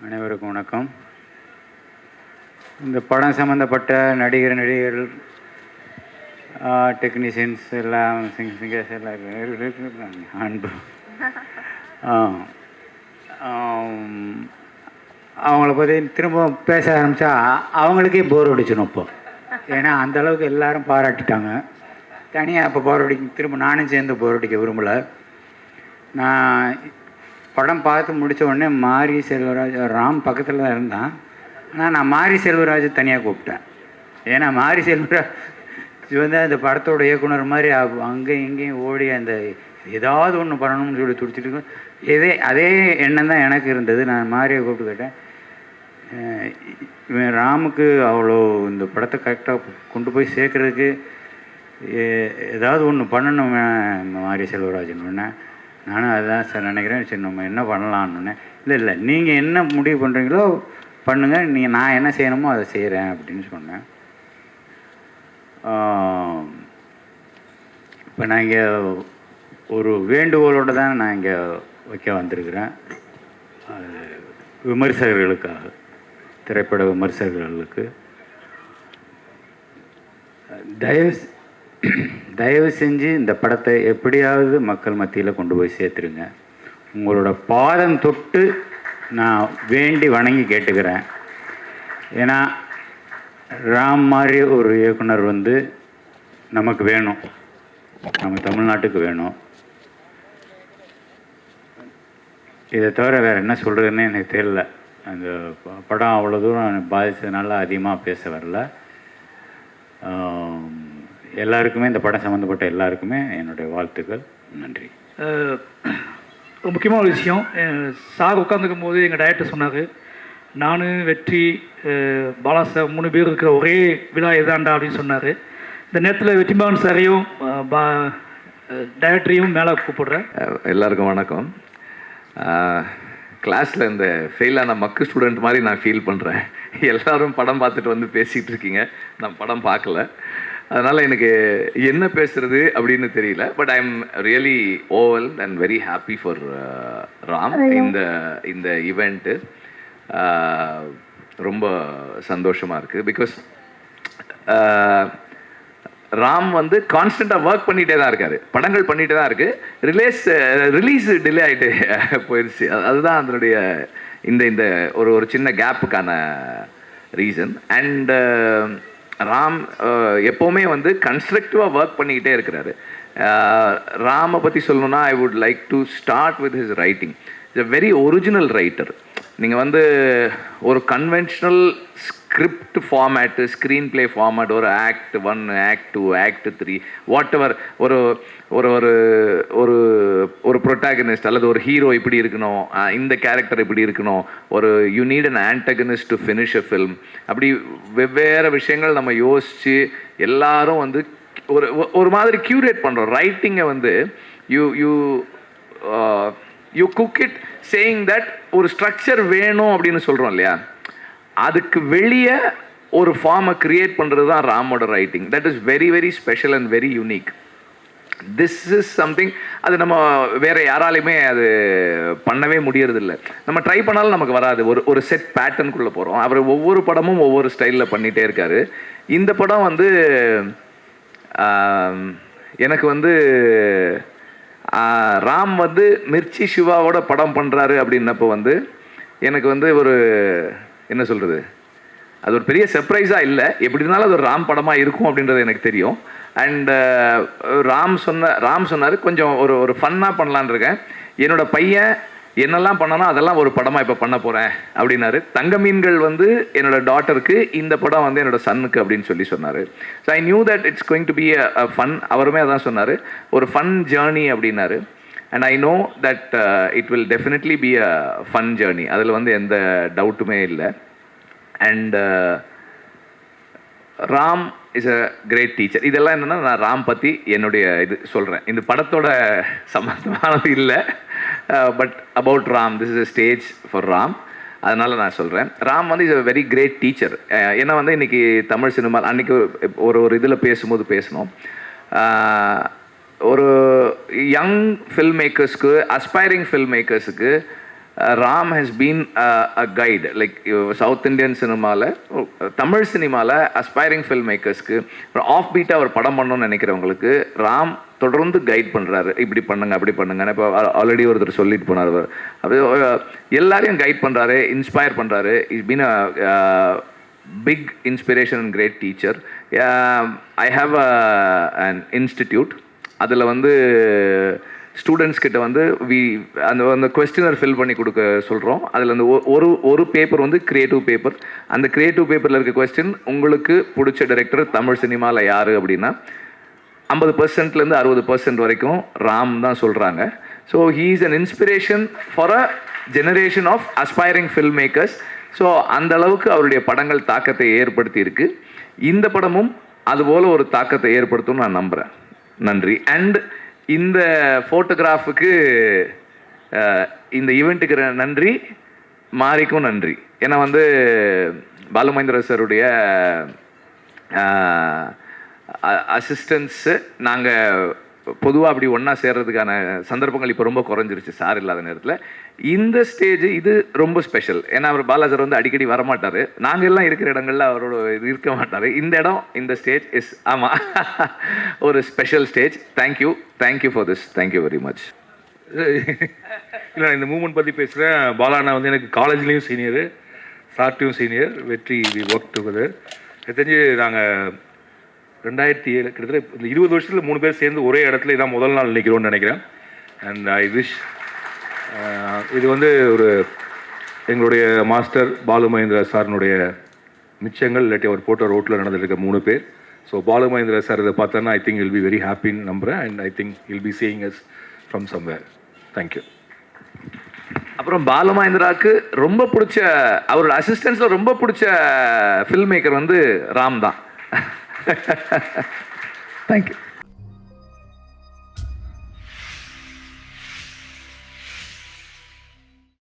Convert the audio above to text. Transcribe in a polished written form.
அனைவருக்கும் வணக்கம். இந்த படம் சம்மந்தப்பட்ட நடிகர்கள், டெக்னீஷியன்ஸ் எல்லாம், சிங்கர்ஸ் எல்லாம் அன்பு அவங்கள பற்றி திரும்ப பேச ஆரம்பித்தா அவங்களுக்கே போர் அடிச்சிடும் இப்போ. ஏன்னா அந்தளவுக்கு எல்லோரும் பாராட்டிட்டாங்க. தனியாக இப்போ போர் அடிக்க திரும்ப நானும் சேர்ந்து போர் அடிக்க விரும்பலை. நான் படம் பார்த்து முடித்த உடனே மாரி செல்வராஜ், ராம் பக்கத்தில் தான் இருந்தான். ஆனால் நான் மாரி செல்வராஜ் தனியாக கூப்பிட்டேன். ஏன்னா மாரி செல்வராஜ் வந்து அந்த படத்தோட இயக்குனர் மாதிரி அங்கேயும் இங்கேயும் ஓடி அந்த ஏதாவது ஒன்று பண்ணணும்னு சொல்லி துடிச்சிட்டு அதே எண்ணம் தான் எனக்கு இருந்தது. நான் மாரியை கூப்பிட்டு கேட்டேன், இவன் ராமுக்கு அவ்வளோ இந்த படத்தை கரெக்டாக கொண்டு போய் சேர்க்குறதுக்கு ஏதாவது ஒன்று பண்ணணும் மாரி செல்வராஜன்னு. நானும் அதுதான் சார் நினைக்கிறேன். சரி, நம்ம என்ன பண்ணலான்னு. இல்லை நீங்கள் என்ன முடிவு பண்ணுறீங்களோ பண்ணுங்கள், நான் என்ன செய்யணுமோ அதை செய்கிறேன் அப்படின்னு சொன்னேன். இப்போ நான் இங்கே ஒரு வேண்டுகோளோடு தான் நான் இங்கே வைக்க வந்திருக்கிறேன். விமர்சகர்களுக்காக, திரைப்பட விமர்சகர்களுக்கு தயவு செஞ்சு இந்த படத்தை எப்படியாவது மக்கள் மத்தியில் கொண்டு போய் சேர்த்துருங்க. உங்களோட பாதம் தொட்டு நான் வேண்டி வணங்கி கேட்டுக்கிறேன். ஏன்னா ராம் மாதிரி ஒரு இயக்குனர் வந்து நமக்கு வேணும், நம்ம தமிழ்நாட்டுக்கு வேணும். இதை தவிர வேறு என்ன சொல்கிறதுன்னு எனக்கு தெரியல. அந்த படம் அவ்வளோ தூரம் பாதித்ததுனால அதிகமாக பேச வரல. எல்லாருக்குமே, இந்த படம் சம்மந்தப்பட்ட எல்லாருக்குமே என்னுடைய வாழ்த்துக்கள். நன்றி. முக்கியமான ஒரு விஷயம், சார் உட்காந்துக்கும் போது எங்கள் டைரக்டர் சொன்னார், நான் வெற்றி பாலா சார் 3 பேர் இருக்கிற ஒரே விழா எதாண்டா அப்படின்னு சொன்னார். இந்த நேரத்தில் வெற்றிமாறன் சாரையும் டைரக்டரையும் மேலே கூப்பிடுறேன். எல்லாருக்கும் வணக்கம். கிளாஸில் இந்த ஃபெயிலான மக்கு ஸ்டூடெண்ட் மாதிரி நான் ஃபீல் பண்ணுறேன். எல்லோரும் படம் பார்த்துட்டு வந்து பேசிகிட்டு இருக்கீங்க, நான் படம் பார்க்கல. அதனால் எனக்கு என்ன பேசுகிறது அப்படின்னு தெரியல. But I am really overwhelmed and very happy for Ram. இந்த ஈவெண்ட்டு ரொம்ப சந்தோஷமாக இருக்குது. பிகாஸ் ராம் வந்து கான்ஸ்டண்ட்டாக ஒர்க் பண்ணிகிட்டே தான் இருக்கார், படங்கள் பண்ணிகிட்டே தான் இருக்குது. ரிலீஸ் டிலே ஆகிட்டு போயிடுச்சு. அதுதான் அதனுடைய இந்த ஒரு சின்ன கேப்புக்கான ரீசன். அண்ட் ராம் எப்போவுமே வந்து கன்ஸ்ட்ரக்டிவாக ஒர்க் பண்ணிக்கிட்டே இருக்கிறாரு. ராமை பற்றி சொல்லணுன்னா I would like to start with his writing. It's a very original writer. நீங்கள் வந்து ஒரு conventional script format, screen play format, ஒரு act 1, act 2, act 3, what ever, ஒரு ஒரு ஒரு ஒரு ப்ரொட்டாகனிஸ்ட் அல்லது ஒரு ஹீரோ இப்படி இருக்கணும், இந்த கேரக்டர் இப்படி இருக்கணும், ஒரு you need an antagonist to finish a film, அப்படி வெவ்வேறு விஷயங்கள் நம்ம யோசித்து எல்லாரும் வந்து ஒரு மாதிரி க்யூரேட் பண்ணுறோம். ரைட்டிங்கை வந்து you cook it saying that ஒரு ஸ்ட்ரக்சர் வேணும் அப்படின்னு சொல்கிறோம் இல்லையா, அதுக்கு வெளியே ஒரு ஃபார்மை க்ரியேட் பண்ணுறது தான் ராமோட writing. That is very very special and very unique. This is something அது நம்ம வேறு யாராலையுமே அது பண்ணவே முடியறதில்லை. நம்ம ட்ரை பண்ணாலும் நமக்கு வராது. ஒரு செட் பேட்டர்னுக்குள்ளே போகிறோம். அவர் ஒவ்வொரு படமும் ஒவ்வொரு ஸ்டைலில் பண்ணிகிட்டே இருக்கார். இந்த படம் வந்து எனக்கு வந்து ராம் வந்து மிர்ச்சி சிவாவோட படம் பண்ணுறாரு அப்படின்னப்போ வந்து எனக்கு வந்து ஒரு என்ன சொல்கிறது, அது ஒரு பெரிய சர்ப்ரைஸாக இல்லை. எப்படி இருந்தாலும் அது ஒரு ராம் படமாக இருக்கும் அப்படின்றது எனக்கு தெரியும். அண்ட் ராம் சொன்னார் கொஞ்சம் ஒரு ஃபன்னாக பண்ணலான் இருக்கேன், என்னோட பையன் என்னெல்லாம் பண்ணானோ அதெல்லாம் ஒரு படமாக இப்போ பண்ண போகிறேன் அப்படின்னாரு. தங்க மீன்கள் வந்து என்னோடய டாட்டருக்கு, இந்த படம் வந்து என்னோடய சன்னுக்கு அப்படின்னு சொன்னார். So I knew that it's going to be a fun. அவருமே அதான் சொன்னார், ஒரு ஃபன் ஜேர்னி அப்படின்னாரு. And I know that it will definitely be a fun journey, அதில் வந்து எந்த டவுட்டுமே இல்லை. And Ram is a great teacher. இதெல்லாம் என்னென்னா நான் ராம் பற்றி என்னுடைய இது சொல்கிறேன், இந்த படத்தோட சம்மந்தமானது இல்லை. But about Ram, this is a stage for Ram. அதனால் நான் சொல்கிறேன், ராம் வந்து is a very great teacher. ஏன்னா வந்து இன்றைக்கி தமிழ் சினிமா அன்றைக்கி ஒரு இதில் பேசும்போது பேசணும், ஒரு யங் ஃபில்ம் மேக்கர்ஸ்க்கு, அஸ்பைரிங் ஃபில்ம் மேக்கர்ஸுக்கு Ram has been a guide like South Indian சினிமாவில், தமிழ் சினிமாவில் அஸ்பைரிங் ஃபில்ம் மேக்கர்ஸ்க்கு ஆஃப் பீட்டாக ஒரு படம் பண்ணணும்னு நினைக்கிறவங்களுக்கு ராம் தொடர்ந்து கைட் பண்ணுறாரு. இப்படி பண்ணுங்க, அப்படி பண்ணுங்க. இப்போ ஆல்ரெடி ஒருத்தர் சொல்லிட்டு போனார். அது எல்லாரையும் கைட் பண்ணுறாரு, இன்ஸ்பயர் பண்ணுறாரு. Is been a big inspiration and great teacher. I have an institute. அதில் வந்து ஸ்டூடெண்ட்ஸ் கிட்ட வந்து அந்த கொஸ்டினர் ஃபில் பண்ணி கொடுக்க சொல்கிறோம். அதில் அந்த ஒரு பேப்பர் வந்து க்ரியேட்டிவ் பேப்பர். அந்த க்ரியேட்டிவ் பேப்பரில் இருக்க கொஸ்டின், உங்களுக்கு பிடிச்ச டைரக்டர் தமிழ் சினிமாவில் யார் அப்படின்னா 50%லேருந்து 60% வரைக்கும் ராம் தான் சொல்கிறாங்க. So he is an inspiration for a generation of aspiring film makers. So அந்த அளவுக்கு அவருடைய படங்கள் தாக்கத்தை ஏற்படுத்தி இருக்கு. இந்த படமும் அதுபோல் ஒரு தாக்கத்தை ஏற்படுத்தும் நான் நம்புகிறேன். நன்றி. அண்ட் இந்த ஃபோட்டோகிராஃபுக்கு, இந்த ஈவெண்ட்டுக்கு நன்றி, மாரிக்கும் நன்றி. ஏன்னா வந்து பாலுமகேந்திரா சாருடைய அசிஸ்டன்ஸு நாங்கள் பொதுவாக அப்படி ஒன்றா சேர்றதுக்கான சந்தர்ப்பங்கள் இப்போ ரொம்ப குறைஞ்சிருச்சு சார் இல்லாத நேரத்தில். இந்த ஸ்டேஜ் இது ரொம்ப ஸ்பெஷல். ஏன்னா அவர் பாலா சார் வந்து அடிக்கடி வரமாட்டார், நாங்கள் எல்லாம் இருக்கிற இடங்கள்ல அவரோட இருக்க மாட்டார். இந்த இடம், இந்த ஸ்டேஜ் இஸ் ஆமாம் ஒரு special stage. Thank you for this. Thank you very much. இல்லை, இந்த மூமெண்ட் பற்றி பேசுகிறேன். பாலாண்ணா வந்து எனக்கு காலேஜ்லேயும் சீனியரு, சார்ட்டையும் சீனியர். வெற்றி வி ஒர்க் டுகெதர். எனக்கு தெரிஞ்சு நாங்கள் 2007 கிட்டத்தட்ட இந்த 20 வருஷத்தில் 3 பேர் சேர்ந்து ஒரே இடத்துல இதான் முதல் நாள் நிற்கிறோன்னு நினைக்கிறேன். அண்ட் ஐ விஷ் இது வந்து ஒரு எங்களுடைய மாஸ்டர் பாலுமகேந்திரா சாரினுடைய மிச்சங்கள், இல்லாட்டி அவர் போட்ட ரோட்டில் நடந்துருக்க 3 பேர். ஸோ பாலுமகேந்திரா சார் இதை பார்த்தோன்னா I think will be very ஹாப்பின்னு நம்புகிறேன். And I think will be seeing us from somewhere. Thank you. அப்புறம் பாலுமகேந்திராவுக்கு ரொம்ப பிடிச்ச, அவரோட அசிஸ்டன்ஸில் ரொம்ப பிடிச்ச ஃபில்ம் மேக்கர் வந்து ராம் தான். தேங்க்யூ.